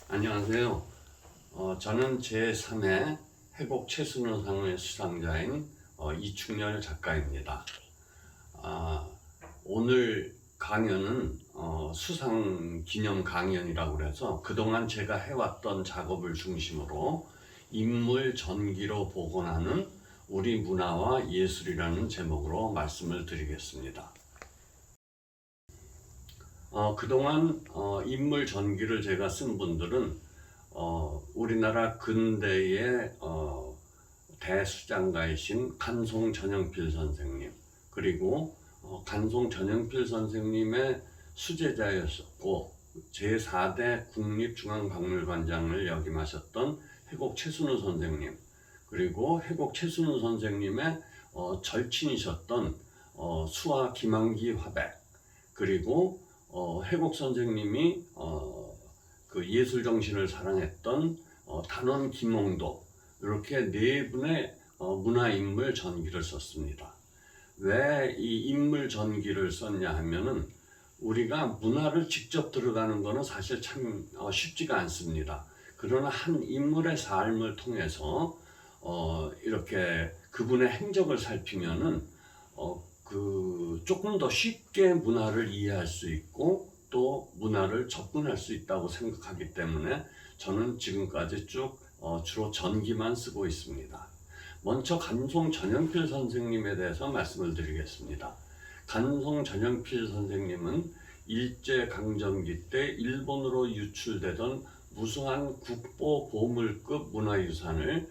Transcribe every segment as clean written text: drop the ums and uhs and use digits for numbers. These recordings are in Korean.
안녕하세요. 저는 제3회 해곡 최순호상의 수상자인 이충렬 작가입니다. 오늘 강연은 수상 기념 강연이라고 해서 그동안 제가 해왔던 작업을 중심으로 인물 전기로 복원하는 우리 문화와 예술이라는 제목으로 말씀을 드리겠습니다. 그동안 인물 전기를 제가 쓴 분들은 우리나라 근대의 대수장가이신 간송 전영필 선생님, 그리고 간송 전영필 선생님의 수제자였었고 제4대 국립중앙박물관장을 역임하셨던 해곡 최순호 선생님, 그리고 해곡 최순호 선생님의 절친이셨던 수화 김한기 화백, 그리고 해곡 선생님이 그 예술 정신을 사랑했던 단원 김홍도, 이렇게 네 분의 문화 인물 전기를 썼습니다. 왜 이 인물 전기를 썼냐 하면은 우리가 문화를 직접 들어가는 것은 사실 참 쉽지가 않습니다. 그러나 한 인물의 삶을 통해서 이렇게 그분의 행적을 살피면은 조금 더 쉽게 문화를 이해할 수 있고 또 문화를 접근할 수 있다고 생각하기 때문에 저는 지금까지 쭉 주로 전기만 쓰고 있습니다. 먼저 간송 전영필 선생님에 대해서 말씀을 드리겠습니다. 간송 전영필 선생님은 일제강점기 때 일본으로 유출되던 무수한 국보 보물급 문화유산을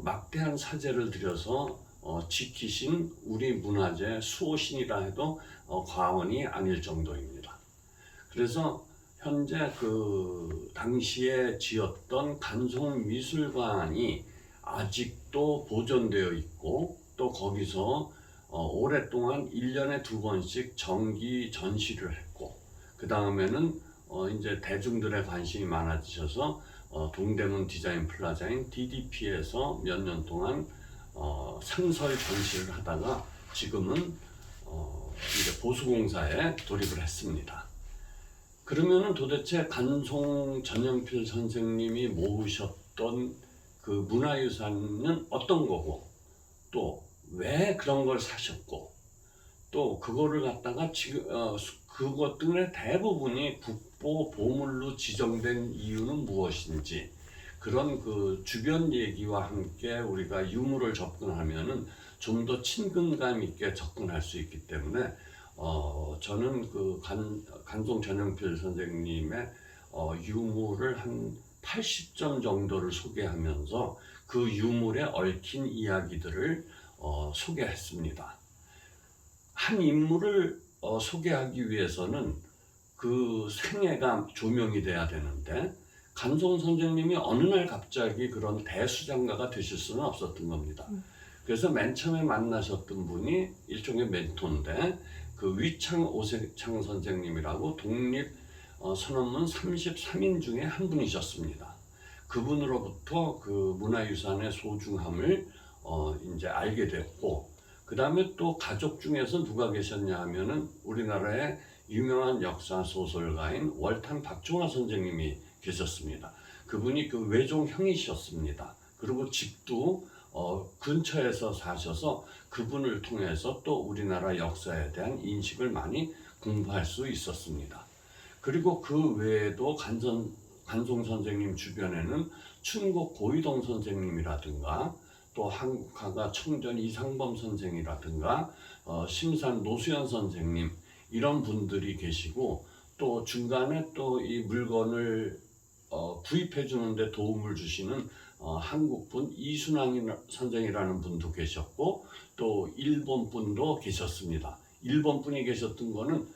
막대한 사재를 들여서 지키신 우리 문화재 수호신이라 해도 과언이 아닐 정도입니다. 그래서 현재 그 당시에 지었던 간송미술관이 아직도 보존되어 있고 또 거기서 오랫동안 1년에 2번씩 정기 전시를 했고 그 다음에는 이제 대중들의 관심이 많아지셔서 동대문 디자인 플라자인 DDP에서 몇 년 동안 상설 전시를 하다가 지금은 이제 보수공사에 돌입을 했습니다. 그러면은 도대체 간송 전영필 선생님이 모으셨던 그 문화유산은 어떤 거고 또 왜 그런 걸 사셨고 또 그거를 갖다가 지금 그것들의 대부분이 국보 보물로 지정된 이유는 무엇인지, 그런 그 주변 얘기와 함께 우리가 유물을 접근하면은 좀 더 친근감 있게 접근할 수 있기 때문에 저는 그 간송 전영필 선생님의 유물을 한 80점 정도를 소개하면서 그 유물에 얽힌 이야기들을 소개했습니다. 한 인물을 소개하기 위해서는 그 생애가 조명이 돼야 되는데 간송 선생님이 어느 날 갑자기 그런 대수장가가 되실 수는 없었던 겁니다. 그래서 맨 처음에 만나셨던 분이 일종의 멘토인데 그 위창 오세창 선생님이라고 독립 선언문 33인 중에 한 분이셨습니다. 그분으로부터 그 문화유산의 소중함을 이제 알게 됐고, 그 다음에 또 가족 중에서 누가 계셨냐 하면은 우리나라의 유명한 역사 소설가인 월탄 박종화 선생님이 계셨습니다. 그분이 그 외종 형이셨습니다. 그리고 집도 근처에서 사셔서 그분을 통해서 또 우리나라 역사에 대한 인식을 많이 공부할 수 있었습니다. 그리고 그 외에도 간송 선생님 주변에는 춘곡 고이동 선생님이라든가 또 한국화가 청전 이상범 선생이라든가 심산 노수연 선생님, 이런 분들이 계시고 또 중간에 또 이 물건을 구입해 주는데 도움을 주시는 한국분 이순왕 선생이라는 분도 계셨고 또 일본 분도 계셨습니다. 일본 분이 계셨던 거는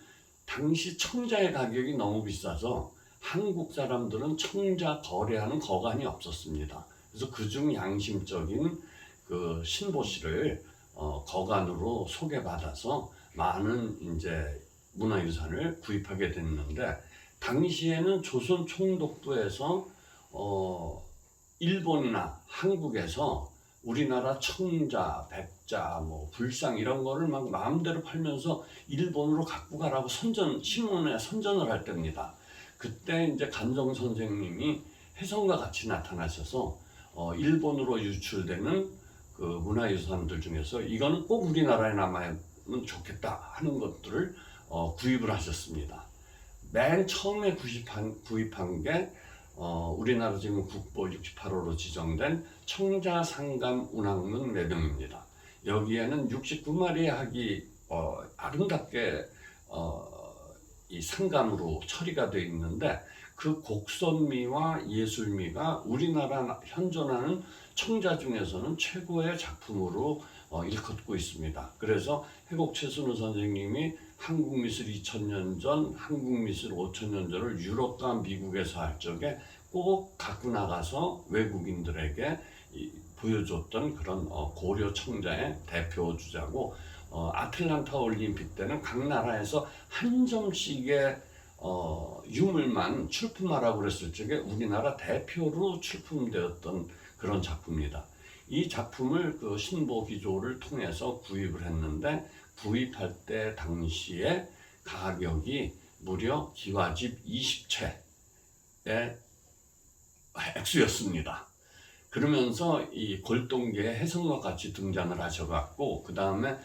당시 청자의 가격이 너무 비싸서 한국 사람들은 청자 거래하는 거간이 없었습니다. 그래서 그중 양심적인 그 신보 씨를 거간으로 소개받아서 많은 이제 문화유산을 구입하게 됐는데, 당시에는 조선 총독부에서 일본이나 한국에서 우리나라 청자, 백자, 뭐 불상 이런 거를 막 마음대로 팔면서 일본으로 갖고 가라고 신문에 선전을 할 때입니다. 그때 이제 간성 선생님이 혜성과 같이 나타나셔서 일본으로 유출되는 그 문화유산들 중에서 이거는 꼭 우리나라에 남아면 좋겠다 하는 것들을 구입을 하셨습니다. 맨 처음에 구입한 게 우리나라 지금 국보 68호로 지정된 청자상감 운항문 매병입니다. 여기에는 69마리의 학이 아름답게 이 상감으로 처리가 되어 있는데 그 곡선미와 예술미가 우리나라 현존하는 청자 중에서는 최고의 작품으로 일컫고 있습니다. 그래서 해곡 최순우 선생님이 한국미술 2000년 전, 한국미술 5000년 전을 유럽과 미국에서 할 적에 꼭 갖고 나가서 외국인들에게 보여줬던 그런 고려 청자의 대표 주자고, 아틀란타 올림픽 때는 각 나라에서 한 점씩의 유물만 출품하라고 그랬을 적에 우리나라 대표로 출품되었던 그런 작품입니다. 이 작품을 그 신보기조를 통해서 구입을 했는데 구입할 때 당시에 가격이 무려 기와집 20채의 액수였습니다. 그러면서 이 골동계의 혜성과 같이 등장을 하셔갖고 그 다음에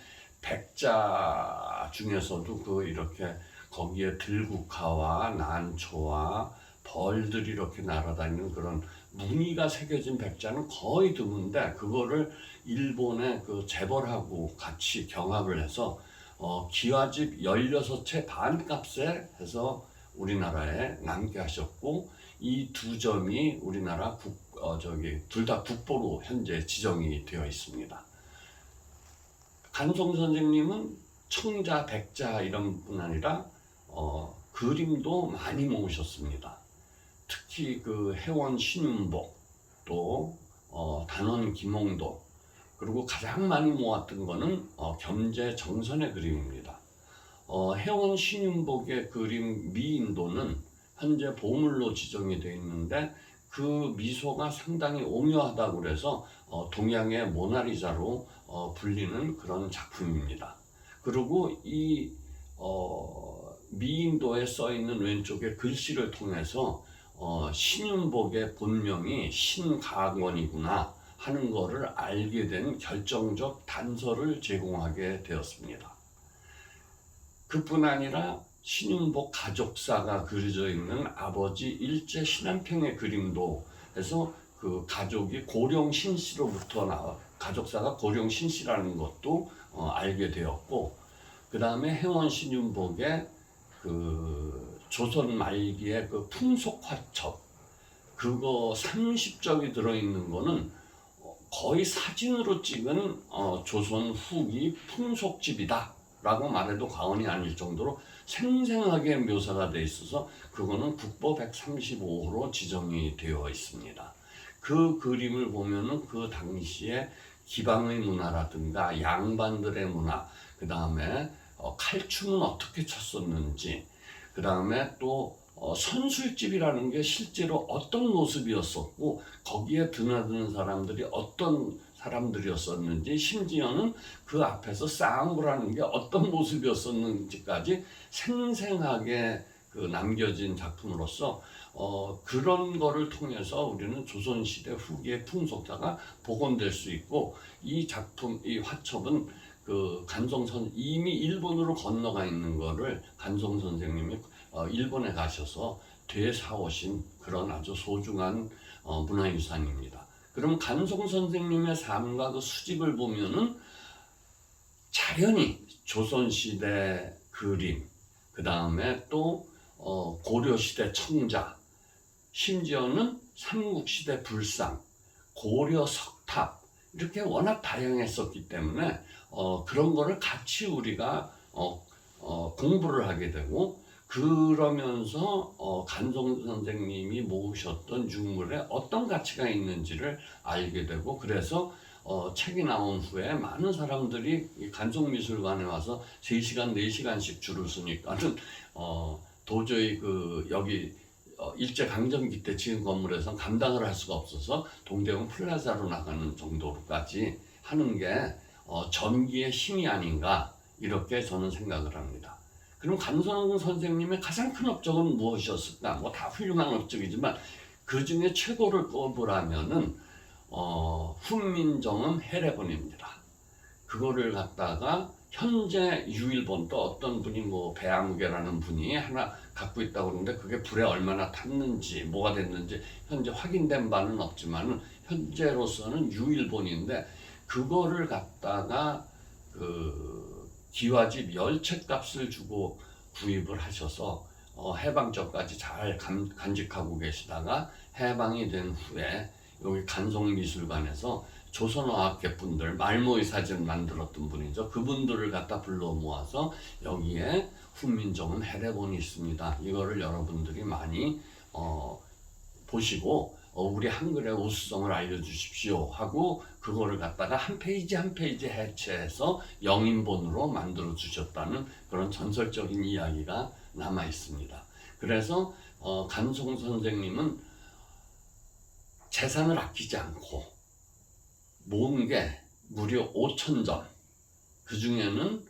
백자 중에서도 그 이렇게 거기에 들국화와 난초와 벌들이 이렇게 날아다니는 그런 무늬가 새겨진 백자는 거의 드문데 그거를 일본의 그 재벌하고 같이 경합을 해서 기와집 16채 반값에 해서 우리나라에 남게 하셨고, 이 두 점이 우리나라 둘 다 국보로 현재 지정이 되어 있습니다. 간송 선생님은 청자, 백자 이런 뿐 아니라 그림도 많이 모으셨습니다. 특히 그 해원 신윤복, 또 단원 김홍도, 그리고 가장 많이 모았던 거는 겸재 정선의 그림입니다. 해원 신윤복의 그림 미인도는 현재 보물로 지정이 되어 있는데 그 미소가 상당히 오묘하다고 그래서 동양의 모나리자로 불리는 그런 작품입니다. 그리고 이 미인도에 써 있는 왼쪽에 글씨를 통해서 신윤복의 본명이 신가원이구나 하는 것을 알게 된 결정적 단서를 제공하게 되었습니다. 그뿐 아니라 신윤복 가족사가 그려져 있는 아버지 일제 신한평의 그림도 해서 그 가족이 고령 신씨로부터 가족사가 고령 신씨라는 것도 알게 되었고, 그 다음에 해원 신윤복의 그 조선 말기의 그 풍속화첩, 그거 30적이 들어있는 거는 거의 사진으로 찍은 조선 후기 풍속집이다 라고 말해도 과언이 아닐 정도로 생생하게 묘사가 되어 있어서 그거는 국보 135호로 지정이 되어 있습니다. 그 그림을 보면은 그 당시에 기방의 문화라든가 양반들의 문화, 그 다음에 칼춤은 어떻게 쳤었는지, 그 다음에 또 선술집이라는 게 실제로 어떤 모습이었었고 거기에 드나드는 사람들이 어떤 사람들이었었는지, 심지어는 그 앞에서 싸움을 하는 게 어떤 모습이었었는지까지 생생하게 그 남겨진 작품으로서 그런 거를 통해서 우리는 조선시대 후기의 풍속사가 복원될 수 있고, 이 작품, 이 화첩은 그 간송 이미 일본으로 건너가 있는 거를 간송 선생님이 일본에 가셔서 되사오신 그런 아주 소중한 문화유산입니다. 그럼 간송 선생님의 삶과 그 수집을 보면은 자연히 조선시대 그림, 그 다음에 또 고려시대 청자, 심지어는 삼국시대 불상, 고려 석탑, 이렇게 워낙 다양했었기 때문에 그런 거를 같이 우리가 공부를 하게 되고, 그러면서 간송 선생님이 모으셨던 유물에 어떤 가치가 있는지를 알게 되고, 그래서 책이 나온 후에 많은 사람들이 이 간송미술관에 와서 3시간, 4시간씩 줄을 서니까는 도저히 그 여기 일제강점기 때 지은 건물에서 감당을 할 수가 없어서 동대문 플라자로 나가는 정도로까지 하는 게 전기의 힘이 아닌가, 이렇게 저는 생각을 합니다. 그럼 간송 선생님의 가장 큰 업적은 무엇이었을까? 뭐 다 훌륭한 업적이지만 그 중에 최고를 꼽으라면은 훈민정음 해례본입니다. 그거를 갖다가 현재 유일본 또 어떤 분이 뭐 배아무개라는 분이 하나 갖고 있다고 그러는데 그게 불에 얼마나 탔는지 뭐가 됐는지 현재 확인된 바는 없지만은 현재로서는 유일본인데 그거를 갖다가 그 기와집 10채 값을 주고 구입을 하셔서 해방전까지 잘 간직하고 계시다가 해방이 된 후에 여기 간송미술관에서 조선어학계 분들 말모의 사진 만들었던 분이죠. 그분들을 갖다 불러 모아서 여기에 훈민정음 해례본이 있습니다. 이거를 여러분들이 많이 보시고 우리 한글의 우수성을 알려주십시오 하고 그거를 갖다가 한 페이지 한 페이지 해체해서 영인본으로 만들어 주셨다는 그런 전설적인 이야기가 남아 있습니다. 그래서 간송 선생님은 재산을 아끼지 않고 모은 게 무려 5,000점. 그 중에는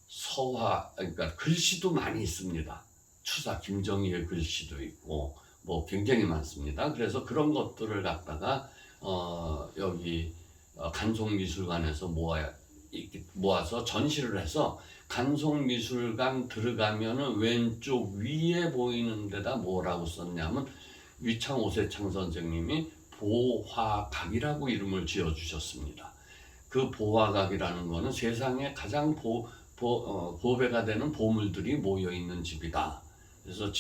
서화, 그러니까 글씨도 많이 있습니다. 추사 김정희의 글씨도 있고 뭐 굉장히 많습니다. 그래서 그런 것들을 갖다가 여기 간송미술관에서 모아서 전시를 해서 간송미술관 들어가면은 왼쪽 위에 보이는 데다 뭐라고 썼냐면 위창 오세창 선생님이 보화각이라고 이름을 지어주셨습니다. 그 보화각이라는 것은 세상에 가장 보배가 되는 보물들이 모여있는 집이다. 그래서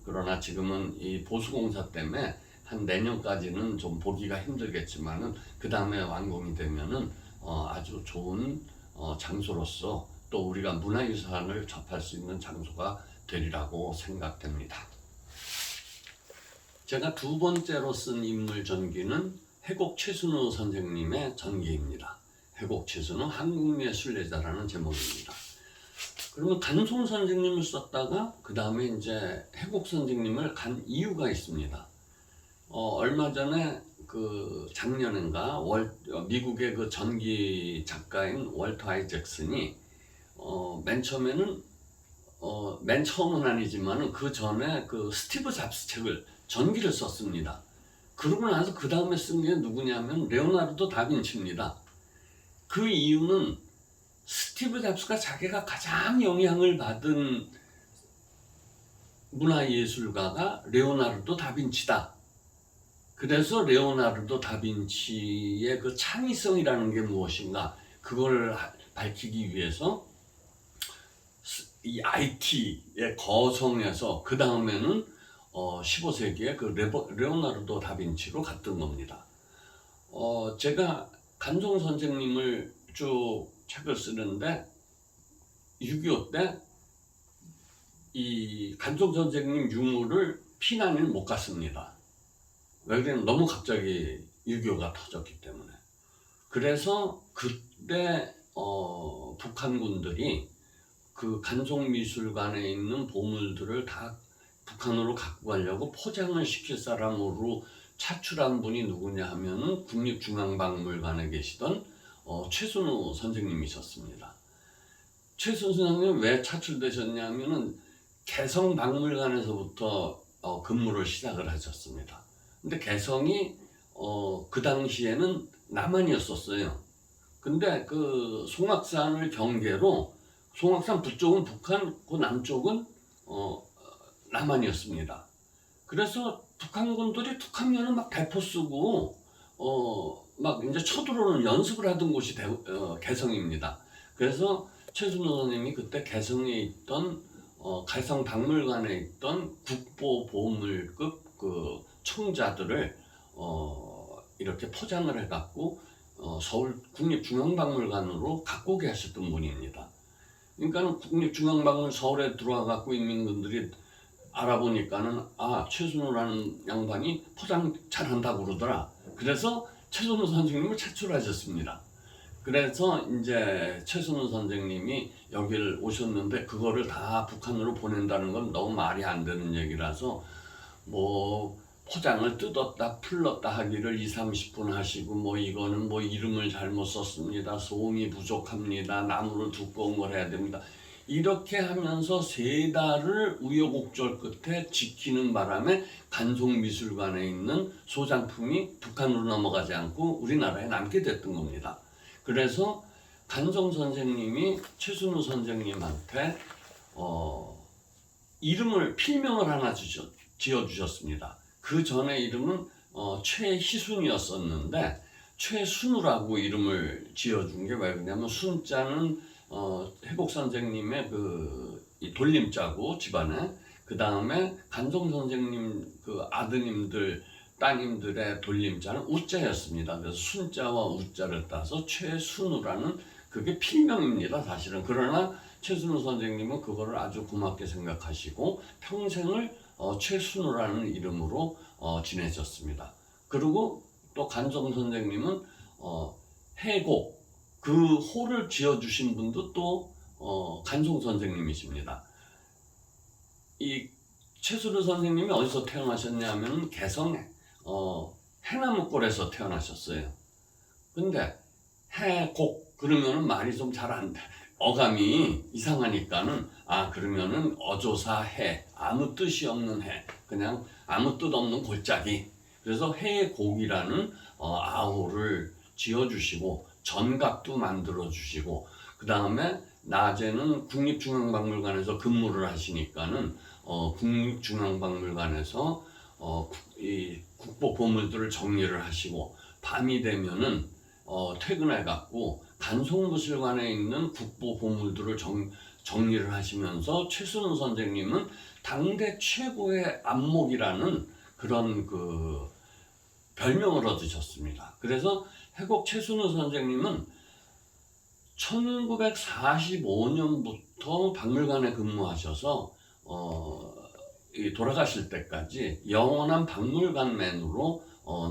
그러나 지금은 이 보수공사 때문에 한 내년까지는 좀 보기가 힘들겠지만은 그 다음에 완공이 되면은 아주 좋은 장소로서 또 우리가 문화유산을 접할 수 있는 장소가 되리라고 생각됩니다. 제가 두 번째로 쓴 인물 전기는 해곡 최순우 선생님의 전기입니다. 해곡 최순우 한국미의 순례자라는 제목입니다. 그러면 간송 선생님을 썼다가 그 다음에 이제 해곡 선생님을 간 이유가 있습니다. 얼마 전에 그 작년인가 미국의 그 전기 작가인 월터 아이잭슨이 맨 처음은 아니지만은 그 전에 그 스티브 잡스 책을 전기를 썼습니다. 그러고 나서 그 다음에 쓴 게 누구냐면 레오나르도 다빈치입니다. 그 이유는 스티브 잡스가 자기가 가장 영향을 받은 문화예술가가 레오나르도 다빈치다. 그래서 레오나르도 다빈치의 그 창의성이라는 게 무엇인가 그걸 밝히기 위해서 이 IT의 거성에서 그 다음에는 15세기에 그 레오나르도 다빈치로 갔던 겁니다. 제가 간송 선생님을 쭉 책을 쓰는데 6.25 때 이 간송 선생님 유물을 피난을 못 갔습니다. 왜 그러냐면 너무 갑자기 6.25가 터졌기 때문에. 그래서 그때 북한군들이 그 간송미술관에 있는 보물들을 다 북한으로 갖고 가려고 포장을 시킬 사람으로 차출한 분이 누구냐 하면은 국립중앙박물관에 계시던 최순우 선생님이셨습니다. 최순우 선생님은 왜 차출되셨냐면은 개성박물관에서부터 근무를 시작을 하셨습니다. 근데 개성이 그 당시에는 남한이었었어요. 근데 그 송악산을 경계로 송악산 북쪽은 북한, 그 남쪽은 남한이었습니다. 그래서 북한군들이 툭하면은 막 대포 쓰고 막 이제 쳐들어오는 연습을 하던 곳이 개성입니다. 그래서 최순우 선생님이 그때 개성에 있던 개성 박물관에 있던 국보보물급 그 청자들을 이렇게 포장을 해갖고 서울 국립중앙박물관으로 갖고 오게 하셨던 분입니다. 그러니까 국립중앙박물관 서울에 들어와갖고 인민군들이 알아보니까는 최순우라는 양반이 포장 잘한다고 그러더라. 그래서 최순우 선생님을 차출하셨습니다. 그래서 이제 최순우 선생님이 여기를 오셨는데 그거를 다 북한으로 보낸다는 건 너무 말이 안 되는 얘기라서 뭐 포장을 뜯었다 풀렀다 하기를 20-30분 하시고 뭐 이거는 뭐 이름을 잘못 썼습니다. 소음이 부족합니다. 나무를 두꺼운 걸 해야 됩니다. 이렇게 하면서 3달을 우여곡절 끝에 지키는 바람에 간송미술관에 있는 소장품이 북한으로 넘어가지 않고 우리나라에 남게 됐던 겁니다. 그래서 간송 선생님이 최순우 선생님한테 이름을 필명을 하나 지어주셨습니다. 그 전에 이름은 최희순이었었는데 최순우라고 이름을 지어준 게 왜 그러냐면 순자는 해복 선생님의 이 돌림자고 집안에, 그 다음에 간송 선생님 그 아드님들 따님들의 돌림자는 우자였습니다. 그래서 순자와 우자를 따서 최순우라는 그게 필명입니다, 사실은. 그러나 최순우 선생님은 그거를 아주 고맙게 생각하시고 평생을 최순우라는 이름으로 지내셨습니다. 그리고 또 간송 선생님은 해곡, 그 호를 지어주신 분도 또 간송 선생님이십니다. 이 최순우 선생님이 어디서 태어나셨냐면 개성 해나무골에서 태어나셨어요. 근데 해곡 그러면은 말이 좀 잘 안 돼. 어감이 이상하니까는 그러면은 어조사 해, 아무 뜻이 없는 해, 그냥 아무 뜻 없는 골짜기. 그래서 해곡이라는 아호를 지어주시고 전각도 만들어주시고, 그 다음에 낮에는 국립중앙박물관에서 근무를 하시니까는 국립중앙박물관에서 이 국보 보물들을 정리를 하시고, 밤이 되면은 퇴근해 갖고 간송미술관에 있는 국보 보물들을 정리를 하시면서 최순우 선생님은 당대 최고의 안목이라는 그런 그 별명을 얻으셨습니다. 그래서 해곡 최순우 선생님은 1945년부터 박물관에 근무하셔서 돌아가실 때까지 영원한 박물관맨으로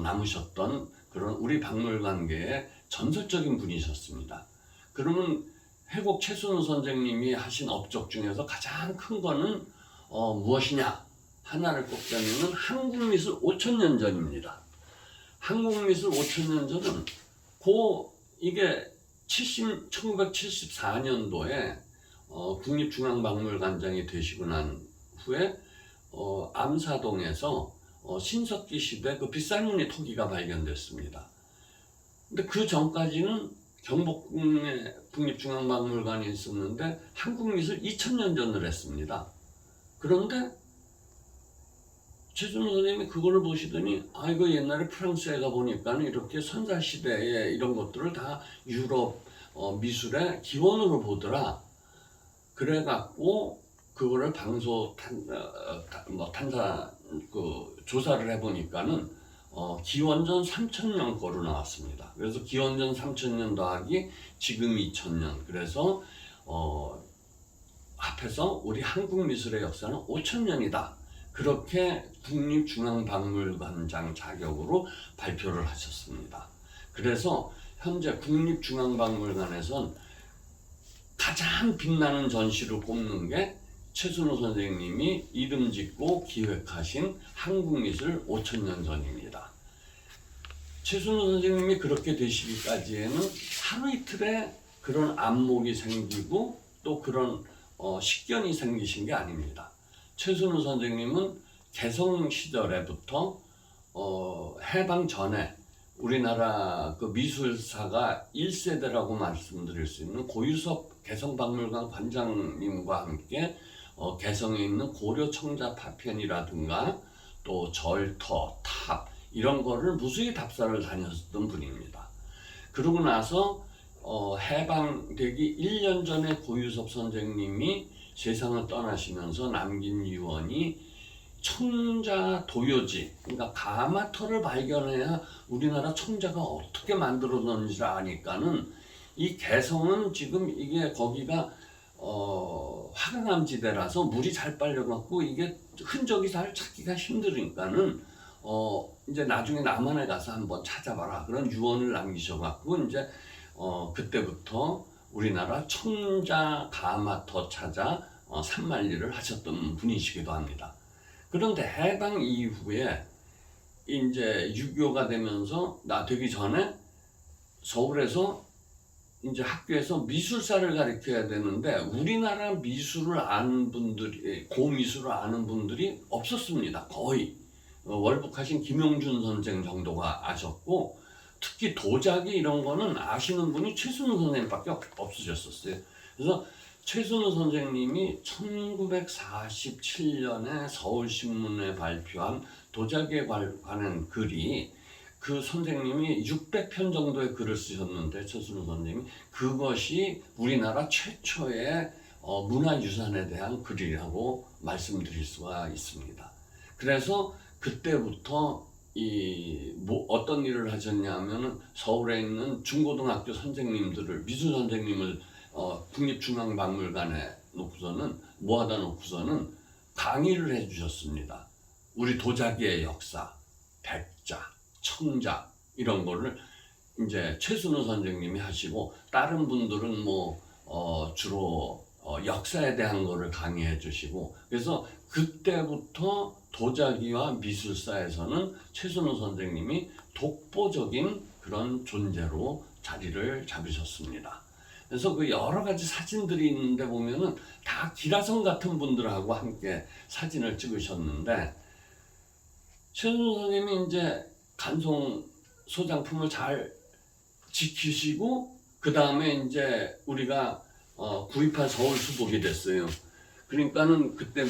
남으셨던 그런 우리 박물관계의 전설적인 분이셨습니다. 그러면 해곡 최순우 선생님이 하신 업적 중에서 가장 큰 거는 무엇이냐 하나를 꼽자면은 한국미술 5천년 전입니다. 한국미술 5천년 전은 이게 1974년도에 국립중앙박물관장이 되시고 난 후에 암사동에서 신석기 시대 그 빗살무늬 토기가 발견됐습니다. 근데 그 전까지는 경복궁에 국립중앙박물관이 있었는데 한국미술 2000년 전을 했습니다. 그런데 최순우 선생님이 그거를 보시더니 이거 옛날에 프랑스에 가보니까는 이렇게 선사시대에 이런 것들을 다 유럽 미술의 기원으로 보더라. 그래갖고 그거를 조사를 해보니까는 기원전 3000년 거로 나왔습니다. 그래서 기원전 3000년 더하기 지금 2000년, 그래서 합해서 우리 한국 미술의 역사는 5000년이다. 그렇게 국립중앙박물관장 자격으로 발표를 하셨습니다. 그래서 현재 국립중앙박물관에선 가장 빛나는 전시를 꼽는 게 최순우 선생님이 이름 짓고 기획하신 한국미술 5000년 전입니다. 최순우 선생님이 그렇게 되시기까지에는 하루 이틀에 그런 안목이 생기고 또 그런 식견이 생기신 게 아닙니다. 최순우 선생님은 개성 시절에부터 해방 전에 우리나라 그 미술사가 1세대라고 말씀드릴 수 있는 고유섭 개성박물관 관장님과 함께 개성에 있는 고려 청자 파편이라든가 또 절터, 탑 이런 거를 무수히 답사를 다녔던 분입니다. 그러고 나서 해방되기 1년 전에 고유섭 선생님이 세상을 떠나시면서 남긴 유언이 청자 도요지, 그러니까 가마터를 발견해야 우리나라 청자가 어떻게 만들어졌는지를 아니까는 이 개성은 지금 이게 거기가 화강암지대라서 물이 잘 빨려갖고 이게 흔적이 잘 찾기가 힘드니까는 이제 나중에 남한에 가서 한번 찾아봐라 그런 유언을 남기셔갖고 이제 그때부터 우리나라 청자 가마터 찾아 산만리를 하셨던 분이시기도 합니다. 그런데 해방 이후에 이제 6.25가 되면서 되기 전에 서울에서 이제 학교에서 미술사를 가르쳐야 되는데 우리나라 미술을 아는 분들이, 고미술을 아는 분들이 없었습니다. 거의 월북하신 김용준 선생 정도가 아셨고, 특히 도자기 이런 거는 아시는 분이 최순우 선생님밖에 없으셨었어요. 그래서 최순우 선생님이 1947년에 서울신문에 발표한 도자기에 관한 글이, 그 선생님이 600편 정도의 글을 쓰셨는데, 최순우 선생님이, 그것이 우리나라 최초의 문화유산에 대한 글이라고 말씀드릴 수가 있습니다. 그래서 그때부터 어떤 일을 하셨냐면은 서울에 있는 중고등학교 선생님들을, 미술 선생님을 국립중앙박물관에 모아다 놓고서는 강의를 해주셨습니다. 우리 도자기의 역사, 백자, 청자 이런 거를 이제 최순우 선생님이 하시고, 다른 분들은 주로 역사에 대한 거를 강의해 주시고, 그래서 그때부터 도자기와 미술사에서는 최순우 선생님이 독보적인 그런 존재로 자리를 잡으셨습니다. 그래서 그 여러 가지 사진들이 있는데 보면은 다 기라성 같은 분들하고 함께 사진을 찍으셨는데, 최순우 선생님이 이제 간송 소장품을 잘 지키시고, 그 다음에 이제 우리가 구입한 서울 수복이 됐어요. 그러니까는 그때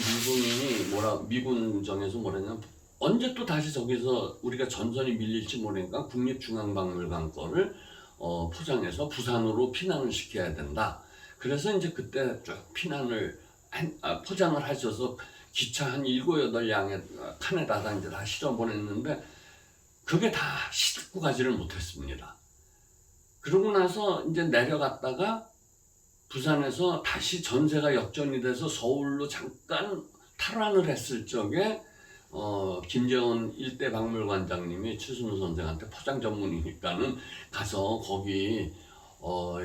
미군정에서 뭐랬냐면, 언제 또 다시 저기서 우리가 전선이 밀릴지 모르니까 국립중앙박물관 거를 포장해서 부산으로 피난을 시켜야 된다. 그래서 이제 그때 쭉 피난을 포장을 하셔서 기차 한 7, 8량의 칸에다가 이제 다 실어 보냈는데, 그게 다 싣고 가지를 못했습니다. 그러고 나서 이제 내려갔다가 부산에서 다시 전세가 역전이 돼서 서울로 잠깐 탈환을 했을 적에 김재원 일대 박물관장님이 최순우 선생한테, 포장 전문이니까는 가서 거기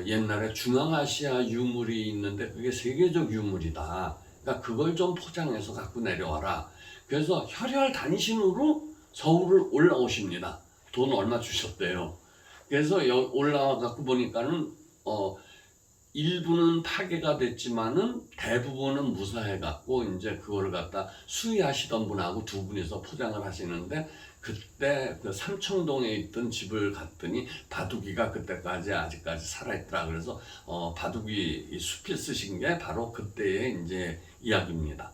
옛날에 중앙아시아 유물이 있는데 그게 세계적 유물이다. 그러니까 그걸 좀 포장해서 갖고 내려와라. 그래서 혈혈 단신으로 서울을 올라오십니다. 돈 얼마 주셨대요. 그래서 올라와 갖고 보니까는 일부는 파괴가 됐지만은 대부분은 무사해 갖고 이제 그거를 갖다 수리하시던 분하고 두 분이서 포장을 하시는데, 그때 그 삼청동에 있던 집을 갔더니 바둑이가 그때까지 아직까지 살아있더라. 그래서 바둑이 숲에 쓰신 게 바로 그때의 이제 이야기입니다.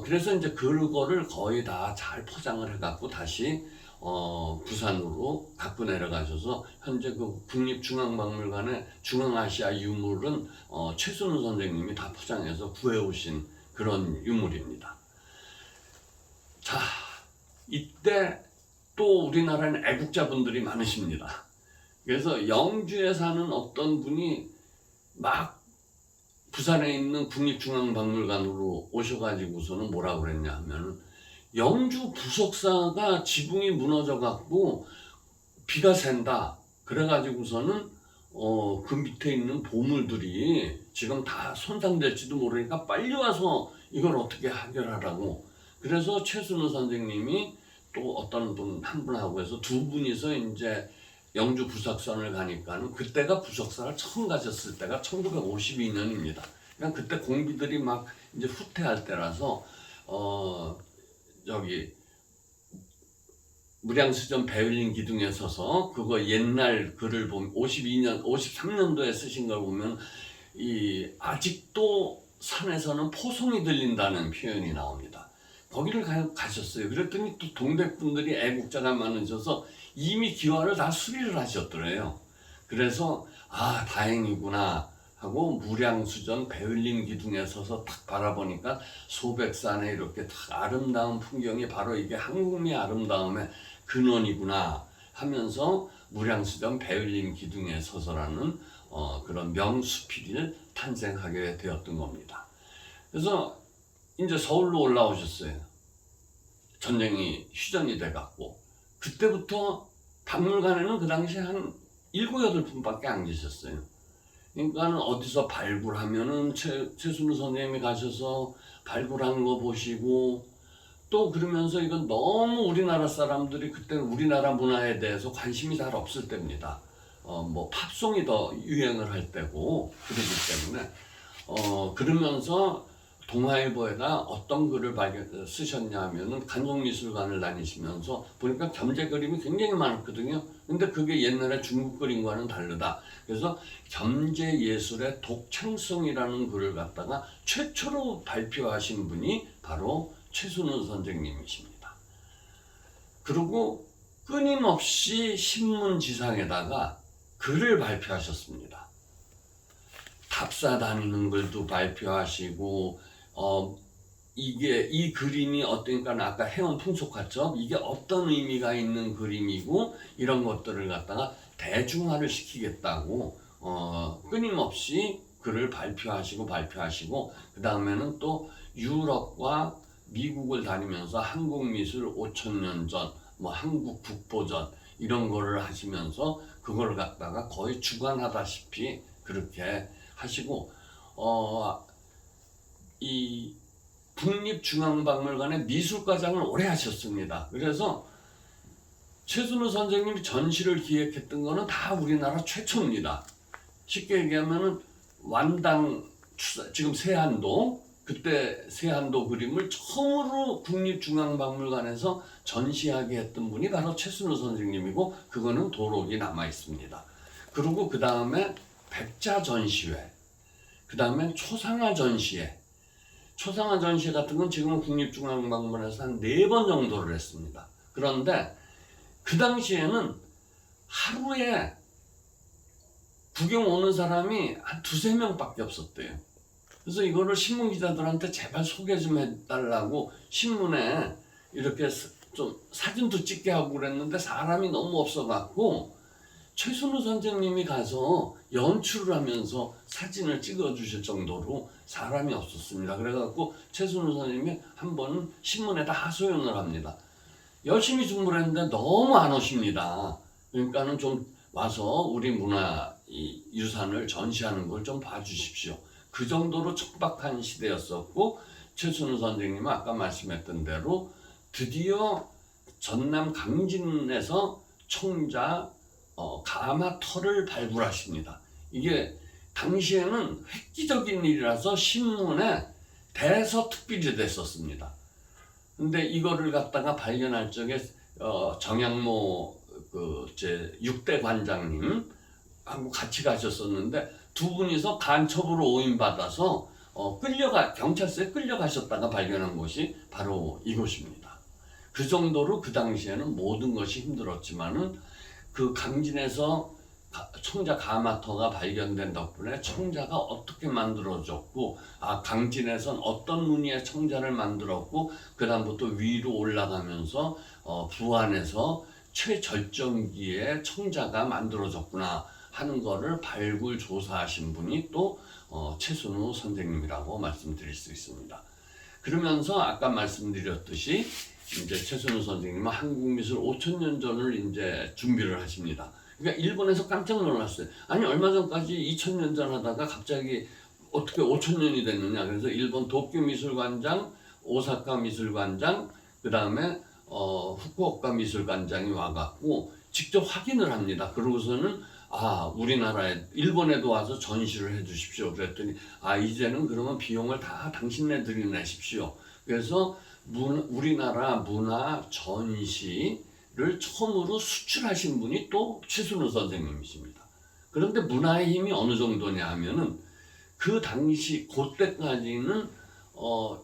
그래서 이제 그거를 거의 다 잘 포장을 해갖고 다시 부산으로 갖고 내려가셔서 현재 그 국립중앙박물관의 중앙아시아 유물은 최순우 선생님이 다 포장해서 구해오신 그런 유물입니다. 자, 이때 또 우리나라에는 애국자분들이 많으십니다. 그래서 영주에 사는 어떤 분이 막 부산에 있는 국립중앙박물관으로 오셔가지고서는 뭐라고 그랬냐 하면, 영주 부속사가 지붕이 무너져 갖고 비가 샌다. 그래가지고서는 그 밑에 있는 보물들이 지금 다 손상될지도 모르니까 빨리 와서 이걸 어떻게 해결하라고. 그래서 최순우 선생님이 또 어떤 분 한 분하고 해서 두 분이서 이제 영주 부석선을 가니까는, 그때가 부석사를 처음 가셨을 때가 1952년입니다. 그러니까 그때 공비들이 막 이제 후퇴할 때라서 저기 무량수전 베를린 기둥에 서서 그거 옛날 글을 보면 53년도에 쓰신 걸 보면 아직도 산에서는 포송이 들린다는 표현이 나옵니다. 거기를 가셨어요. 그랬더니 또 동백분들이 애국자가 많으셔서 이미 기와를 다 수리를 하셨더래요. 그래서 다행이구나 하고 무량수전 베를린 기둥에 서서 딱 바라보니까 소백산에 이렇게 딱 아름다운 풍경이 바로 이게 한국미의 아름다움의 근원이구나 하면서 무량수전 베를린 기둥에 서서라는 그런 명수필이 탄생하게 되었던 겁니다. 그래서 이제 서울로 올라오셨어요. 전쟁이 휴전이 돼갖고. 그때부터 박물관에는 그 당시에 한 7, 8분밖에 안 계셨어요. 그러니까 어디서 발굴하면은 최순우 선생님이 가셔서 발굴하는 거 보시고, 또 그러면서 이건 너무 우리나라 사람들이 그때 우리나라 문화에 대해서 관심이 잘 없을 때입니다. 뭐 팝송이 더 유행을 할 때고 그러기 때문에 그러면서 동아일보에다 어떤 글을 쓰셨냐 하면은 간송미술관을 다니시면서 보니까 겸재 그림이 굉장히 많았거든요. 근데 그게 옛날에 중국 그림과는 다르다. 그래서 겸재 예술의 독창성이라는 글을 갖다가 최초로 발표하신 분이 바로 최순우 선생님이십니다. 그리고 끊임없이 신문지상에다가 글을 발표하셨습니다. 답사 다니는 글도 발표하시고 이게 이 그림이 어떠니까 아까 해원 풍속화첩 이게 어떤 의미가 있는 그림이고 이런 것들을 갖다가 대중화를 시키겠다고 끊임없이 글을 발표하시고 그 다음에는 또 유럽과 미국을 다니면서 한국미술 5,000년 전, 뭐 한국 국보전 이런 거를 하시면서 그걸 갖다가 거의 주관하다시피 그렇게 하시고 이 국립중앙박물관의 미술과장을 오래 하셨습니다. 그래서 최순우 선생님이 전시를 기획했던 거는 다 우리나라 최초입니다. 쉽게 얘기하면은 완당 지금 세안도 그때 세안도 그림을 처음으로 국립중앙박물관에서 전시하게 했던 분이 바로 최순우 선생님이고 그거는 도록이 남아 있습니다. 그리고 그 다음에 백자 전시회, 그 다음에 초상화 전시회. 초상화 전시회 같은 건 지금은 국립중앙박물관에서 한 4번 정도를 했습니다. 그런데 그 당시에는 하루에 구경 오는 사람이 한 2~3명밖에 없었대요. 그래서 이거를 신문 기자들한테 제발 소개 좀 해달라고 신문에 이렇게 좀 사진도 찍게 하고 그랬는데 사람이 너무 없어갖고 최순우 선생님이 가서 연출을 하면서 사진을 찍어주실 정도로 사람이 없었습니다. 그래갖고 최순우 선생님이 한 번은 신문에다 하소연을 합니다. 열심히 준비를 했는데 너무 안 오십니다. 그러니까는 좀 와서 우리 문화 유산을 전시하는 걸 좀 봐주십시오. 그 정도로 척박한 시대였었고 최순우 선생님은 아까 말씀했던 대로 드디어 전남 강진에서 청자 가마터를 발굴하십니다. 이게 당시에는 획기적인 일이라서 신문에 대서특필이 됐었습니다. 근데 이거를 갖다가 발견할 적에 정양모 제 6대 관장님하고 같이 가셨었는데 두 분이서 간첩으로 오인받아서 경찰서에 끌려가셨다가 발견한 곳이 바로 이곳입니다. 그 정도로 그 당시에는 모든 것이 힘들었지만은 그 강진에서 청자 가마터가 발견된 덕분에 청자가 어떻게 만들어졌고 강진에선 어떤 무늬의 청자를 만들었고 그 다음부터 위로 올라가면서 부안에서 최절정기의 청자가 만들어졌구나 하는 거를 발굴 조사하신 분이 또 최순우 선생님이라고 말씀드릴 수 있습니다. 그러면서 아까 말씀드렸듯이 이제 최순우 선생님은 한국미술 5,000년 전을 이제 준비를 하십니다. 그러니까 일본에서 깜짝 놀랐어요. 아니 얼마 전까지 2,000년 전 하다가 갑자기 어떻게 5,000년이 됐느냐. 그래서 일본 도쿄 미술관장, 오사카 미술관장, 그 다음에 후쿠오카 미술관장이 와갖고 직접 확인을 합니다. 그러고서는 우리나라에 일본에도 와서 전시를 해주십시오. 그랬더니 이제는 그러면 비용을 다 당신네들이 내십시오. 그래서 우리나라 문화 전시를 처음으로 수출하신 분이 또 최순우 선생님이십니다. 그런데 문화의 힘이 어느 정도냐 하면은 그 당시 그때까지는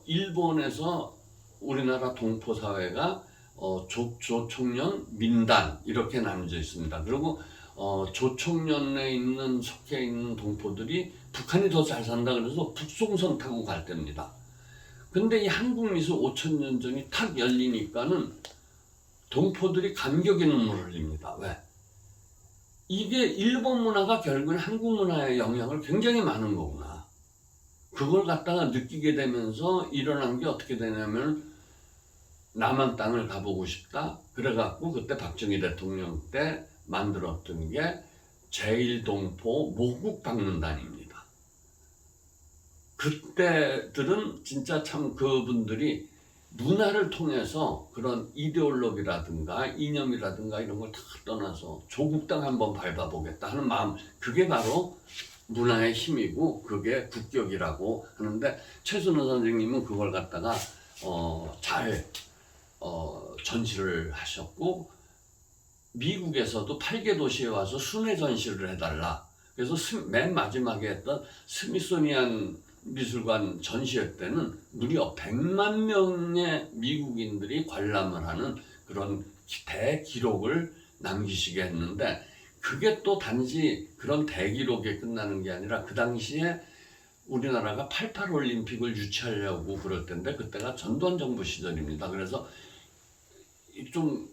일본에서 우리나라 동포 사회가 조총련, 민단 이렇게 나눠져 있습니다. 그리고 조총련에 속해 있는 동포들이 북한이 더 잘 산다 그래서 북송선 타고 갈 때입니다. 근데 이 한국미술 5,000년 전이 탁 열리니까는 동포들이 감격의 눈물을 흘립니다. 왜? 이게 일본 문화가 결국은 한국 문화에 영향을 굉장히 많은 거구나. 그걸 갖다가 느끼게 되면서 일어난 게 어떻게 되냐면 남한 땅을 가보고 싶다. 그래갖고 그때 박정희 대통령 때 만들었던 게 제1동포 모국방문단입니다. 그때들은 진짜 참 그분들이 문화를 통해서 그런 이데올로기라든가 이념이라든가 이런 걸 다 떠나서 조국당 한번 밟아보겠다 하는 마음, 그게 바로 문화의 힘이고 그게 국격이라고 하는데, 최순호 선생님은 그걸 갖다가 잘 전시를 하셨고, 미국에서도 8개 도시에 와서 순회 전시를 해달라. 그래서 맨 마지막에 했던 스미소니안 미술관 전시회 때는 무려 100만 명의 미국인들이 관람을 하는 그런 대기록을 남기시게 했는데, 그게 또 단지 그런 대기록에 끝나는 게 아니라 그 당시에 우리나라가 88 올림픽을 유치하려고 그럴 때인데, 그때가 전두환 정부 시절입니다. 그래서 좀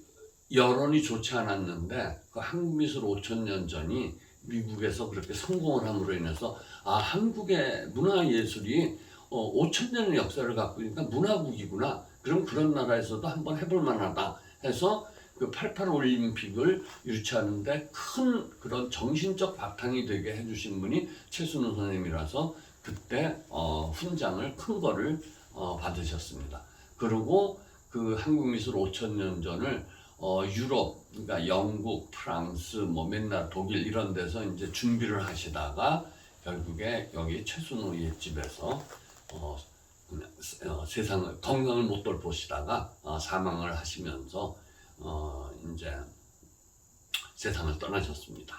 여론이 좋지 않았는데 그 한국미술 5,000년 전이 미국에서 그렇게 성공을 함으로 인해서 한국의 문화예술이 5,000년의 역사를 갖고 있으니까 문화국이구나. 그럼 그런 나라에서도 한번 해볼 만하다 해서 그 88 올림픽을 유치하는데 큰 그런 정신적 바탕이 되게 해주신 분이 최순호 선생님이라서 그때 훈장을 큰 거를 받으셨습니다. 그리고 그 한국미술 5,000년 전을 유럽, 그러니까 영국, 프랑스, 맨날 독일 이런 데서 이제 준비를 하시다가 결국에 여기 최순호의 집에서 세상을 건강을 못 돌보시다가 사망을 하시면서 이제 세상을 떠나셨습니다.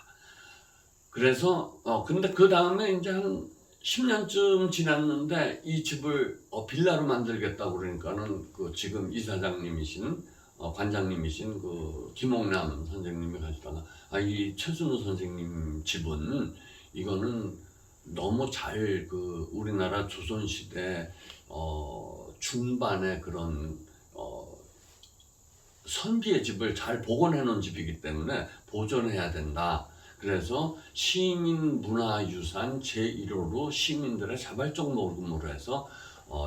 그래서 근데 그 다음에 이제 한 10년쯤 지났는데 이 집을 빌라로 만들겠다고 그러니까는 그 지금 이사장님이신 관장님이신 그 김옥남 선생님이 가시다가 이 최순호 선생님 집은 이거는 너무 잘 그 우리나라 조선시대 중반에 그런 선비의 집을 잘 복원해 놓은 집이기 때문에 보존해야 된다. 그래서 시민문화유산 제1호로 시민들의 자발적 모금으로 해서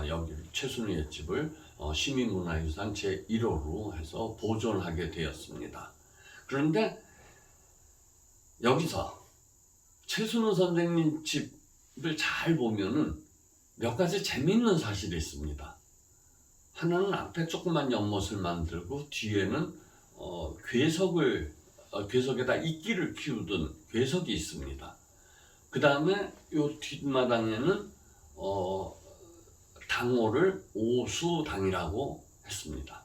여기 최순호의 집을 시민문화유산 제1호로 해서 보존하게 되었습니다. 그런데 여기서 최순호 선생님 집을 잘 보면은 몇 가지 재미있는 사실이 있습니다. 하나는 앞에 조그만 연못을 만들고 뒤에는 괴석에다 이끼를 키우던 괴석이 있습니다. 그 다음에 요 뒷마당에는 당호를 오수당이라고 했습니다.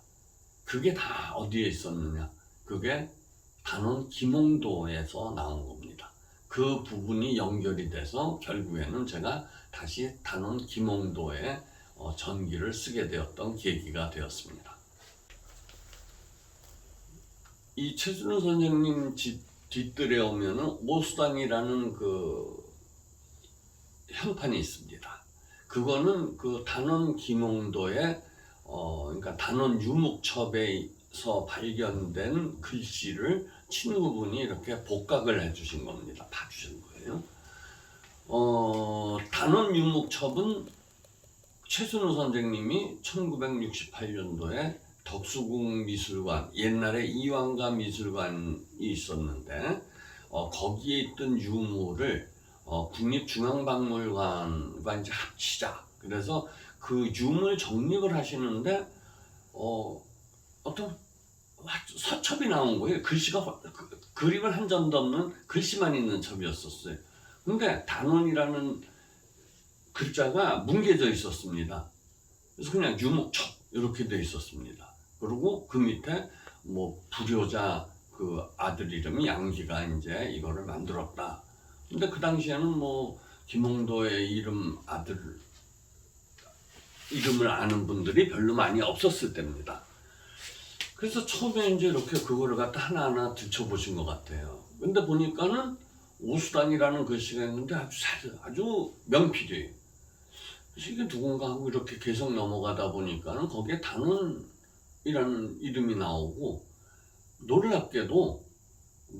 그게 다 어디에 있었느냐? 그게 단원 김홍도에서 나온 겁니다. 그 부분이 연결이 돼서 결국에는 제가 다시 단원 김홍도에 전기를 쓰게 되었던 계기가 되었습니다. 이 최순호 선생님 집 뒷뜰에 오면은 오수당이라는 그 현판이 있습니다. 그거는 그 단원 김홍도의 그러니까 단원 유목첩에서 발견된 글씨를 친구분이 이렇게 복각을 해주신 겁니다. 봐주신 거예요. 단원 유목첩은 최순호 선생님이 1968년도에 덕수궁 미술관, 옛날에 이완가 미술관이 있었는데 거기에 있던 유물을 국립중앙박물관과 이제 합치자. 그래서 그 유물 정립을 하시는데 어떤 서첩이 나온 거예요. 글씨가 그림을 한 점도 없는 글씨만 있는 첩이었었어요. 근데 단원이라는 글자가 뭉개져 있었습니다. 그래서 그냥 유목첩 이렇게 돼 있었습니다. 그리고 그 밑에 불효자 그 아들 이름이 양기가 이제 이거를 만들었다. 근데 그 당시에는 김홍도의 아들 이름을 아는 분들이 별로 많이 없었을 때입니다. 그래서 처음에 이제 이렇게 그거를 갖다 하나하나 들춰보신 것 같아요. 근데 보니까는 오수당이라는 글씨가 있는데 아주 명필이에요. 그래서 이게 누군가 하고 이렇게 계속 넘어가다 보니까는 거기에 단원이라는 이름이 나오고, 놀랍게도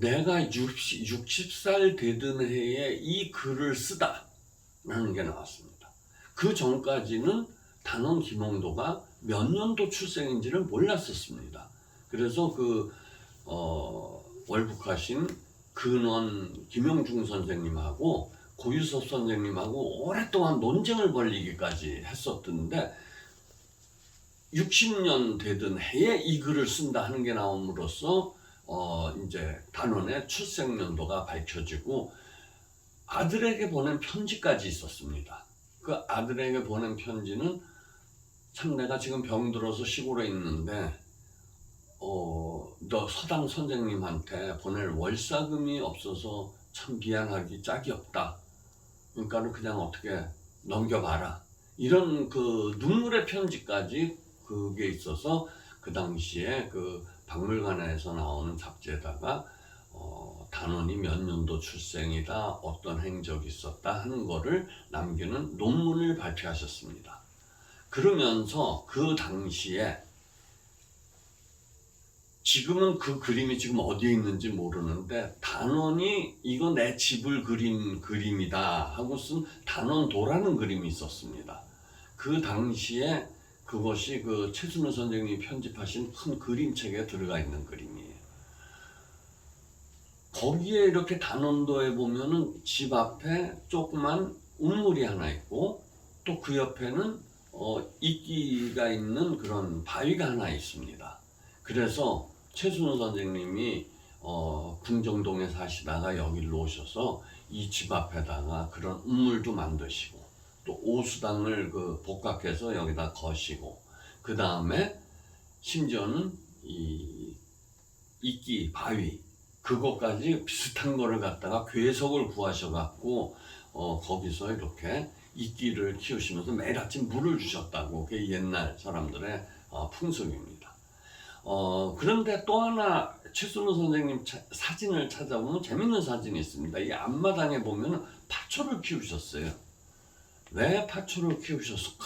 내가 60살 되던 해에 이 글을 쓰다라는 게 나왔습니다. 그 전까지는 단원 김홍도가 몇 년도 출생인지를 몰랐었습니다. 그래서 월북하신 근원 김영중 선생님하고 고유섭 선생님하고 오랫동안 논쟁을 벌이기까지 했었던데, 60년 되던 해에 이 글을 쓴다 하는 게 나옴으로써 이제 단원의 출생연도가 밝혀지고 아들에게 보낸 편지까지 있었습니다. 그 아들에게 보낸 편지는 참 내가 지금 병들어서 시골에 있는데 너 서당 선생님한테 보낼 월사금이 없어서 참 미안하기 짝이 없다. 그러니까는 그냥 어떻게 넘겨봐라. 이런 그 눈물의 편지까지 그게 있어서 그 당시에 그 박물관에서 나오는 잡지에다가 단원이 몇 년도 출생이다, 어떤 행적이 있었다 하는 거를 남기는 논문을 발표하셨습니다. 그러면서 그 당시에 지금은 그 그림이 지금 어디에 있는지 모르는데 단원이 이거 내 집을 그린 그림이다 하고 쓴 단원도라는 그림이 있었습니다. 그 당시에 그것이 그 최순우 선생님이 편집하신 큰 그림책에 들어가 있는 그림이에요. 거기에 이렇게 단원도에 보면은 집 앞에 조그만 우물이 하나 있고 또 그 옆에는 이끼가 있는 그런 바위가 하나 있습니다. 그래서 최순우 선생님이 궁정동에 사시다가 여기로 오셔서 이 집 앞에다가 그런 우물도 만드시고 또 오수당을 그 복각해서 여기다 거시고 그 다음에 심지어는 이 이끼 바위 그것까지 비슷한 거를 갖다가 괴석을 구하셔갖고 거기서 이렇게 이끼를 키우시면서 매일 아침 물을 주셨다고 그게 옛날 사람들의 풍습입니다. 그런데 또 하나 최순우 선생님 사진을 찾아보면 재밌는 사진이 있습니다. 이 앞마당에 보면 파초를 키우셨어요. 왜 파초를 키우셨을까?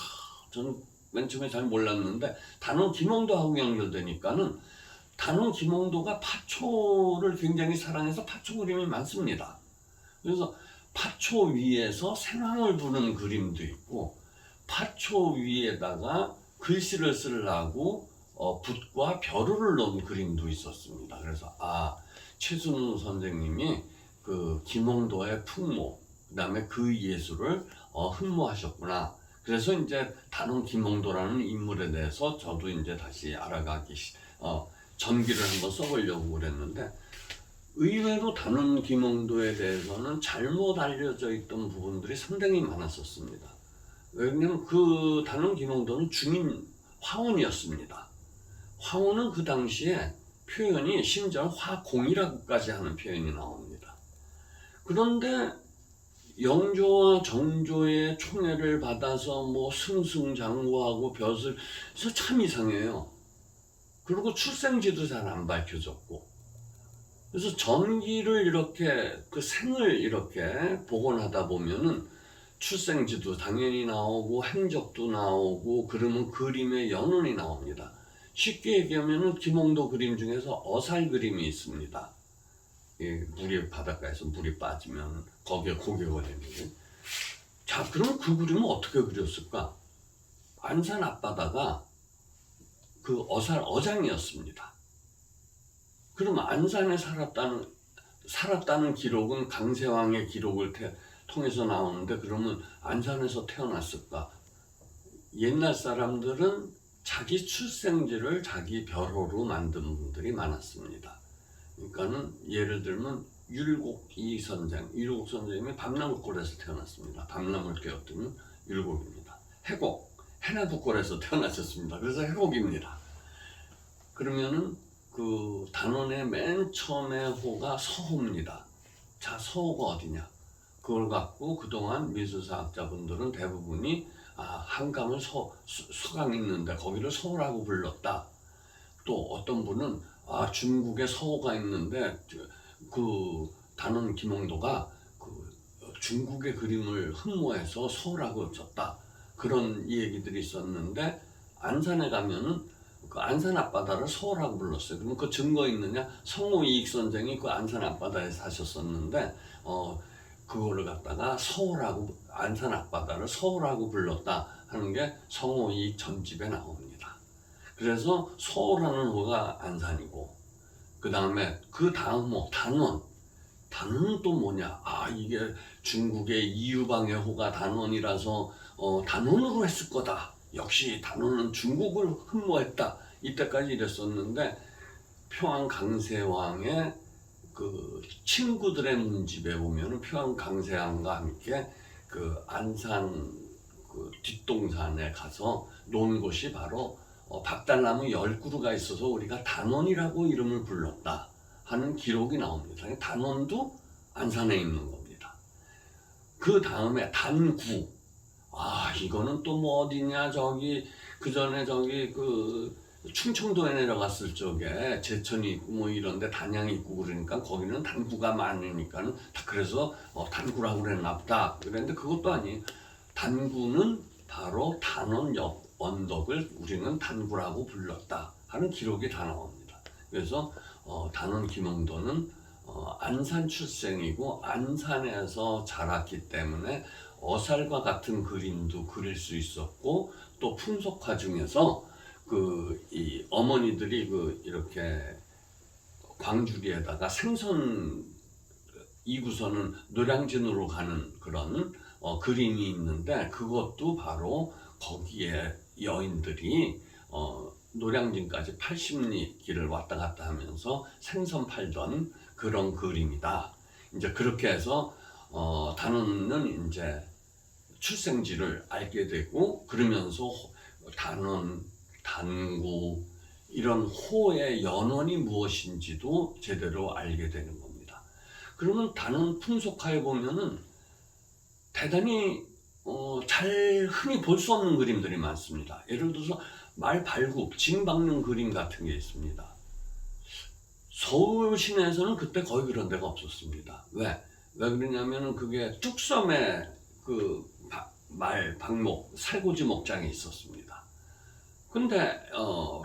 저는 맨 처음에 잘 몰랐는데 단원 김홍도하고 연결되니까는 단원 김홍도가 파초를 굉장히 사랑해서 파초 그림이 많습니다. 그래서 파초 위에서 생황을 두는 그림도 있고 파초 위에다가 글씨를 쓰려고 붓과 벼루를 넣은 그림도 있었습니다. 그래서 최순우 선생님이 그 김홍도의 풍모 그다음에 그 예술을 흠모하셨구나. 그래서 이제 단원 김홍도라는 인물에 대해서 저도 이제 다시 알아가기 전기를 한번 써보려고 그랬는데 의외로 단원 김홍도에 대해서는 잘못 알려져 있던 부분들이 상당히 많았었습니다. 왜냐하면 그 단원 김홍도는 중인 화원이었습니다. 화원은 그 당시에 표현이 심지어 화공이라고까지 하는 표현이 나옵니다. 그런데 영조와 정조의 총애를 받아서 뭐 승승장구하고 벼슬 그래서 참 이상해요. 그리고 출생지도 잘 안 밝혀졌고 그래서 전기를 이렇게 그 생을 이렇게 복원하다 보면은 출생지도 당연히 나오고 행적도 나오고 그러면 그림의 연원이 나옵니다. 쉽게 얘기하면은 김홍도 그림 중에서 어살 그림이 있습니다. 물이 바닷가에서 물이 빠지면 거기에 고개 걸리는 게. 자, 그럼 그 그림은 어떻게 그렸을까? 안산 앞바다가 그 어장이었습니다. 그럼 안산에 살았다는 기록은 강세왕의 기록을 통해서 나오는데 그러면 안산에서 태어났을까? 옛날 사람들은 자기 출생지를 자기 벼로로 만든 분들이 많았습니다. 그러니까는 예를 들면 율곡 선생님이 밤나무골에서 태어났습니다. 밤나무를 깨웠더니 율곡입니다. 해곡, 해나부골에서 태어나셨습니다. 그래서 해곡입니다. 그러면은 그 단원의 맨 처음에 호가 서호입니다. 자, 서호가 어디냐? 그걸 갖고 그동안 미술사학자분들은 대부분이 한강을 서강이 있는데 거기를 서호라고 불렀다. 또 어떤 분은 중국에 서호가 있는데 그 단원 김홍도가 그 중국의 그림을 흠모해서 서호라고 쳤다. 그런 얘기들이 있었는데 안산에 가면은 그 안산 앞바다를 서호라고 불렀어요. 그럼 그 증거 있느냐? 성호이익 선생이 그 안산 앞바다에 사셨었는데 그거를 갖다가 서호라고 안산 앞바다를 서호라고 불렀다 하는 게 성호이익 전집에 나옵니다. 그래서 서호라는 호가 안산이고 그 다음에 그 다음 호 단원은 또 뭐냐? 이게 중국의 이유방의 호가 단원이라서 단원으로 했을 거다. 역시 단원은 중국을 흠모했다. 이때까지 이랬었는데 평안 강세왕의 그 친구들의 문집에 보면은 평안 강세왕과 함께 그 안산 그 뒷동산에 가서 논 곳이 바로 박달나무 10그루가 있어서 우리가 단원이라고 이름을 불렀다 하는 기록이 나옵니다. 단원도 안산에 있는 겁니다. 그 다음에 단구. 이거는 또 뭐 어디냐, 저기 그 전에 저기 그 충청도에 내려갔을 적에 제천이 있고 뭐 이런데 단양이 있고 그러니까 거기는 단구가 많으니까는 다 그래서 단구라고 그랬나 보다 그랬는데 그것도 아니에요. 단구는 바로 단원 옆 언덕을 우리는 단구라고 불렀다 하는 기록이 다 나옵니다. 그래서 단원 김홍도는 안산 출생이고 안산에서 자랐기 때문에 어살과 같은 그림도 그릴 수 있었고, 또 풍속화 중에서 이 어머니들이 이렇게 광주리에다가 생선 2구선은 노량진으로 가는 그런 그림이 있는데, 그것도 바로 거기에 여인들이 노량진까지 80리 길을 왔다 갔다 하면서 생선 팔던 그런 그림이다. 이제 그렇게 해서 단원은 이제 출생지를 알게 되고, 그러면서 단원, 단구 이런 호의 연원이 무엇인지도 제대로 알게 되는 겁니다. 그러면 단원 풍속화에 보면은 대단히 잘 흔히 볼 수 없는 그림들이 많습니다. 예를 들어서 말 발굽, 징 박는 그림 같은 게 있습니다. 서울 시내에서는 그때 거의 그런 데가 없었습니다. 왜 그러냐면은 그게 뚝섬에 말 방목, 살고지 목장이 있었습니다. 근데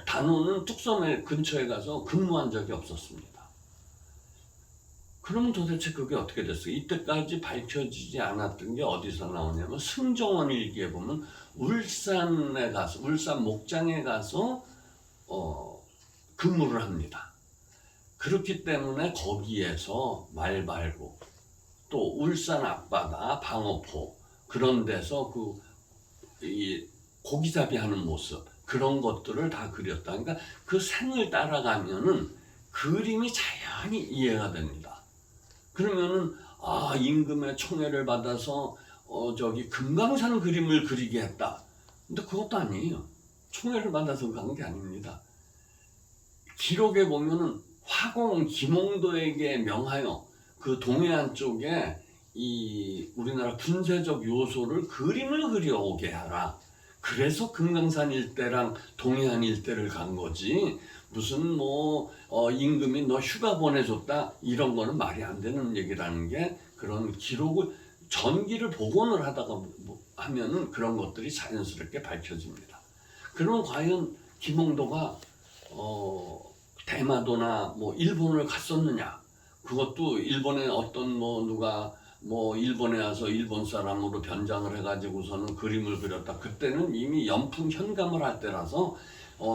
단원은 뚝섬에 근처에 가서 근무한 적이 없었습니다. 그러면 도대체 그게 어떻게 됐어요? 이때까지 밝혀지지 않았던 게 어디서 나오냐면, 승정원 일기에 보면 울산에 가서, 울산 목장에 가서 근무를 합니다. 그렇기 때문에 거기에서 말발굽, 또 울산 앞바다, 방어포 그런 데서 이 고기잡이 하는 모습, 그런 것들을 다 그렸다. 그러니까 그 생을 따라가면은 그림이 자연히 이해가 됩니다. 그러면은 임금의 총애를 받아서 저기 금강산 그림을 그리게 했다. 근데 그것도 아니에요. 총애를 받아서 간 게 아닙니다. 기록에 보면은 화공 김홍도에게 명하여 그 동해안 쪽에 이 우리나라 군사적 요소를 그림을 그려오게 하라. 그래서 금강산 일대랑 동해안 일대를 간 거지, 무슨 임금이 너 휴가 보내줬다 이런 거는 말이 안 되는 얘기라는 게, 그런 기록을 전기를 복원을 하다가 하면은 그런 것들이 자연스럽게 밝혀집니다. 그러면 과연 김홍도가 대마도나 일본을 갔었느냐? 그것도 일본에 어떤 누가 일본에 와서 일본 사람으로 변장을 해가지고서는 그림을 그렸다. 그때는 이미 연풍 현감을 할 때라서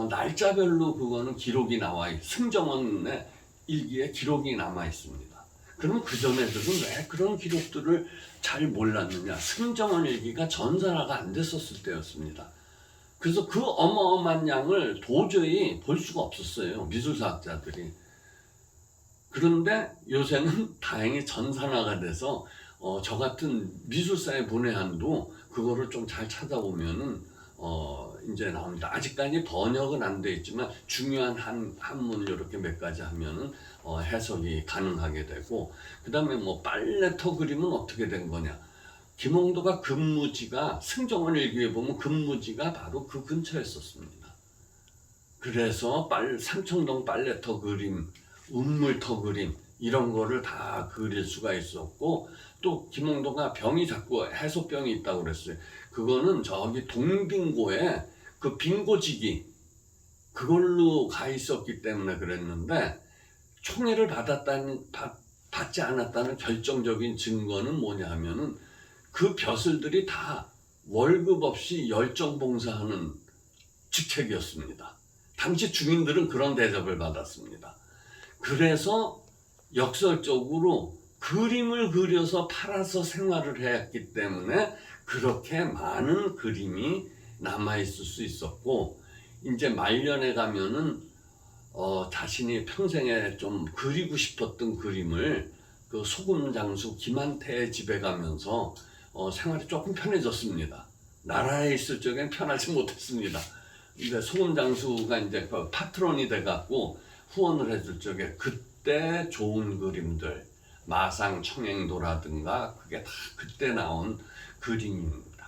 날짜별로 그거는 기록이 나와 승정원의 일기에 기록이 남아 있습니다. 그러면 그 전에들은 왜 그런 기록들을 잘 몰랐느냐? 승정원 일기가 전산화가 안 됐었을 때였습니다. 그래서 그 어마어마한 양을 도저히 볼 수가 없었어요, 미술사학자들이. 그런데 요새는 다행히 전산화가 돼서 저 같은 미술사의 문외한도 그거를 좀 잘 찾아보면은 이제 나옵니다. 아직까지 번역은 안 돼 있지만 중요한 한문 이렇게 몇 가지 하면은 해석이 가능하게 되고, 그 다음에 빨래터 그림은 어떻게 된 거냐? 김홍도가 근무지가, 승정원 일기에 보면 근무지가 바로 그 근처였었습니다. 그래서 삼청동 빨래터 그림, 운물터 그림 이런 거를 다 그릴 수가 있었고, 또 김홍도가 병이 자꾸 해소병이 있다고 그랬어요. 그거는 저기 동빙고에 그 빙고지기 그걸로 가 있었기 때문에 그랬는데, 총애를 받지 않았다는 결정적인 증거는 뭐냐 하면은 그 벼슬들이 다 월급 없이 열정 봉사하는 직책이었습니다. 당시 주민들은 그런 대접을 받았습니다. 그래서 역설적으로 그림을 그려서 팔아서 생활을 했기 때문에 그렇게 많은 그림이 남아있을 수 있었고, 이제 말년에 가면은 자신이 평생에 좀 그리고 싶었던 그림을 그 소금 장수 김한태의 집에 가면서 생활이 조금 편해졌습니다. 나라에 있을 적엔 편하지 못했습니다. 근데 소금 장수가 이제 그 파트론이 돼갖고 후원을 해줄 적에 그때 좋은 그림들, 마상 청행도라든가 그게 다 그때 나온 그림입니다.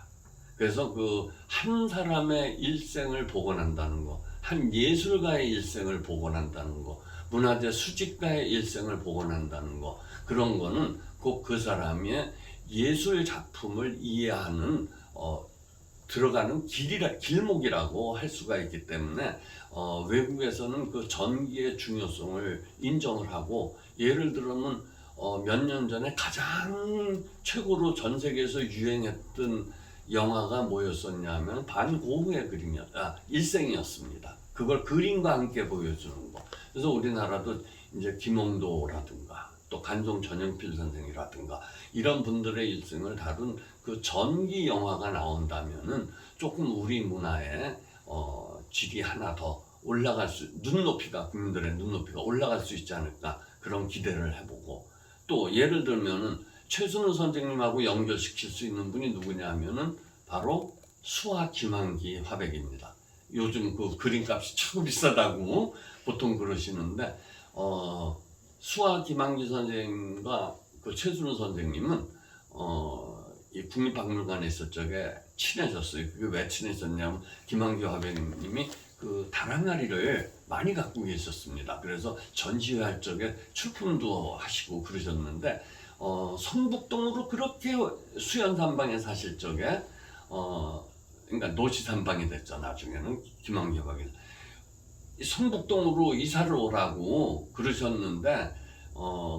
그래서 그 한 사람의 일생을 복원한다는 거, 한 예술가의 일생을 복원한다는 거, 문화재 수집가의 일생을 복원한다는 거, 그런 거는 꼭 그 사람의 예술 작품을 이해하는 들어가는 길목이라고 할 수가 있기 때문에 외국에서는 그 전기의 중요성을 인정을 하고, 예를 들어는 몇 년 전에 가장 최고로 전 세계에서 유행했던 영화가 뭐였었냐면 반 고흐의 일생이었습니다. 그걸 그림과 함께 보여주는 거. 그래서 우리나라도 이제 김홍도라든가 또 간종 전영필 선생이라든가 이런 분들의 일생을 다룬 그 전기 영화가 나온다면은 조금 우리 문화의 질이 하나 더 올라갈 국민들의 눈높이가 올라갈 수 있지 않을까, 그런 기대를 해보고, 또 예를 들면은 최순우 선생님하고 연결시킬 수 있는 분이 누구냐 하면은 바로 수화 김한기 화백입니다. 요즘 그 그림값이 참 비싸다고 보통 그러시는데, 수화 김한기 선생님과 그 최순우 선생님은 이 국립박물관에 있을 적에 친해졌어요. 그게 왜 친해졌냐면 김한기 화백님이 그 다랑아리를 많이 갖고 계셨습니다. 그래서 전시회할 적에 출품도 하시고 그러셨는데, 성북동으로 그렇게 수연산방에 사실 적에 그러니까 노시산방이 됐죠. 나중에는 김한기 화백이 성북동으로 이사를 오라고 그러셨는데,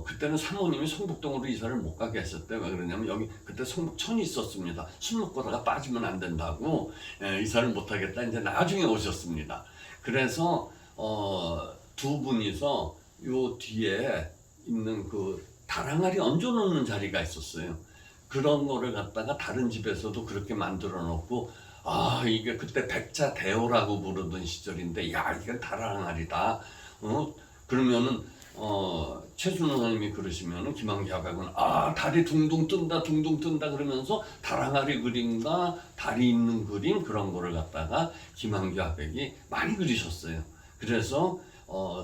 그때는 사모님이 성북동으로 이사를 못 가게 했었대. 왜 그러냐면 여기 그때 성북천이 있었습니다. 술 먹고다가 빠지면 안 된다고 이사를 못 하겠다. 이제 나중에 오셨습니다. 그래서 두 분이서 요 뒤에 있는 그 다랑아리 얹어놓는 자리가 있었어요. 그런 거를 갖다가 다른 집에서도 그렇게 만들어 놓고, 이게 그때 백자 대호라고 부르던 시절인데, 야, 이건 다랑아리다. 그러면은 최순호 선생님이 그러시면은 김한기 화백은 달이 둥둥 뜬다 그러면서 다랑아리 그림과 달이 있는 그림, 그런 거를 갖다가 김한기 화백이 많이 그리셨어요. 그래서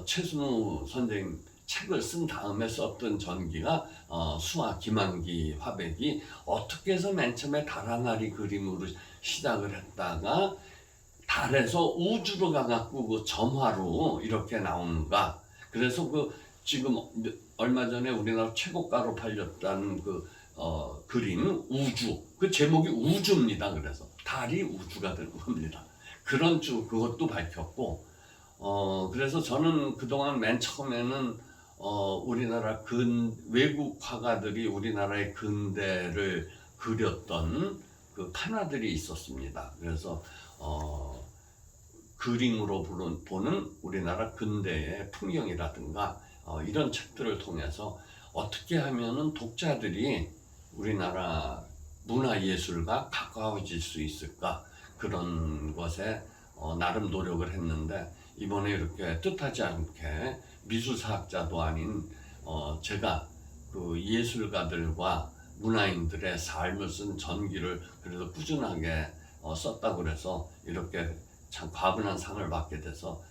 최순호 선생님 책을 쓴 다음에 썼던 전기가 수화 김한기 화백이 어떻게 해서 맨 처음에 다랑아리 그림으로 시작을 했다가 달에서 우주로 가갖고 그 점화로 이렇게 나오는가. 그래서 그 지금 얼마 전에 우리나라 최고가로 팔렸다는 그 그림 우주, 그 제목이 우주입니다. 그래서 달이 우주가 된 겁니다. 그런 그것도 밝혔고, 그래서 저는 그동안 맨 처음에는 우리나라 외국 화가들이 우리나라의 근대를 그렸던 그 판화들이 있었습니다. 그래서 그림으로 보는 우리나라 근대의 풍경이라든가 이런 책들을 통해서 어떻게 하면은 독자들이 우리나라 문화예술과 가까워질 수 있을까, 그런 것에 나름 노력을 했는데, 이번에 이렇게 뜻하지 않게 미술사학자도 아닌 제가 그 예술가들과 문화인들의 삶을 쓴 전기를 그래도 꾸준하게 썼다고 그래서 이렇게 참 과분한 상을 받게 돼서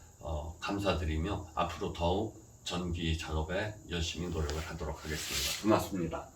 감사드리며 앞으로 더욱 전기 작업에 열심히 노력을 하도록 하겠습니다. 고맙습니다.